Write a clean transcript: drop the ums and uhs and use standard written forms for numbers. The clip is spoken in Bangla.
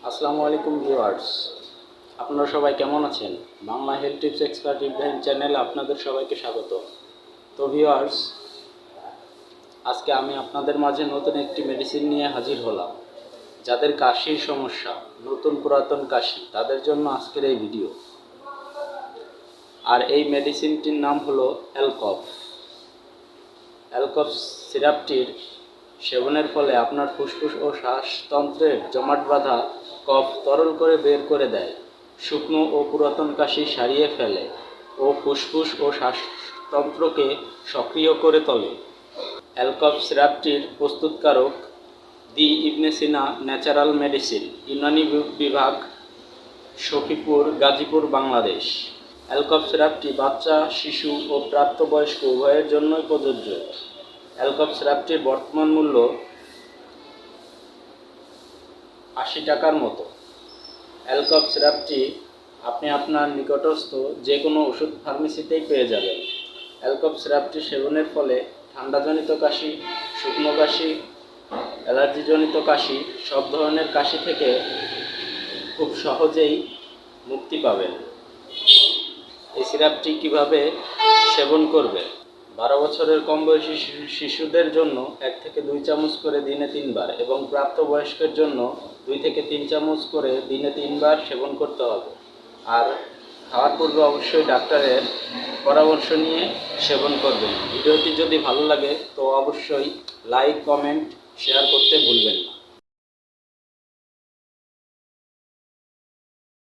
আসসালামু আলাইকুম ভিউয়ার্স, আপনারা সবাই কেমন আছেন? Bangla health tips expert Ibrahim চ্যানেলে আপনাদের সবাইকে স্বাগত। তো ভিউয়ার্স, আজকে আমি আপনাদের মাঝে নতুন একটি মেডিসিন নিয়ে হাজির হলাম। যাদের কাশির সমস্যা, নতুন পুরাতন কাশি, তাদের জন্য আজকের এই ভিডিও। আর এই মেডিসিনটির নাম হলো অ্যালকফ। অ্যালকফ সিরাপটির সেবনের ফলে আপনার ফুসফুস ও শ্বাসতন্ত্রের জমাট বাঁধা কফ তরল করে বের করে দেয়, শুকনো ও পুরাতন কাশি সারিয়ে ফেলে ও ফুসফুস ও শ্বাসতন্ত্রকে সক্রিয় করে তোলে। অ্যালকফ সিরাপটির প্রস্তুতকারক দি ইবনে সিনা ন্যাচারাল মেডিসিন, ইউনানি বিভাগ, সখীপুর, গাজীপুর, বাংলাদেশ। অ্যালকফ সিরাপটি বাচ্চা, শিশু ও প্রাপ্তবয়স্ক উভয়ের জন্যই প্রযোজ্য। অ্যালকফ সিরাপটির বর্তমান মূল্য 80 টাকার মতো। অ্যালকফ সিরাপটি আপনি আপনার নিকটস্থ যে কোনো ওষুধ ফার্মেসিতেই পেয়ে যাবেন। অ্যালকফ সিরাপটি সেবনের ফলে ঠান্ডাজনিত কাশি, শুকনো কাশি, অ্যালার্জিজনিত কাশি, সব ধরনের কাশি থেকে খুব সহজেই মুক্তি পাবেন। এই সিরাপটি কিভাবে সেবন করবে? 12 বছরের কম বয়সী শিশুদের জন্য 1 থেকে 2 চামচ করে দিনে 3 বার এবং প্রাপ্তবয়স্কের জন্য 2 থেকে 3 চামচ করে দিনে 3 বার সেবন করতে হবে। আর খাওয়ার পূর্বে অবশ্যই ডাক্তারের পরামর্শ নিয়ে সেবন করবেন। ভিডিওটি যদি ভালো লাগে তো অবশ্যই লাইক, কমেন্ট, শেয়ার করতে ভুলবেন না।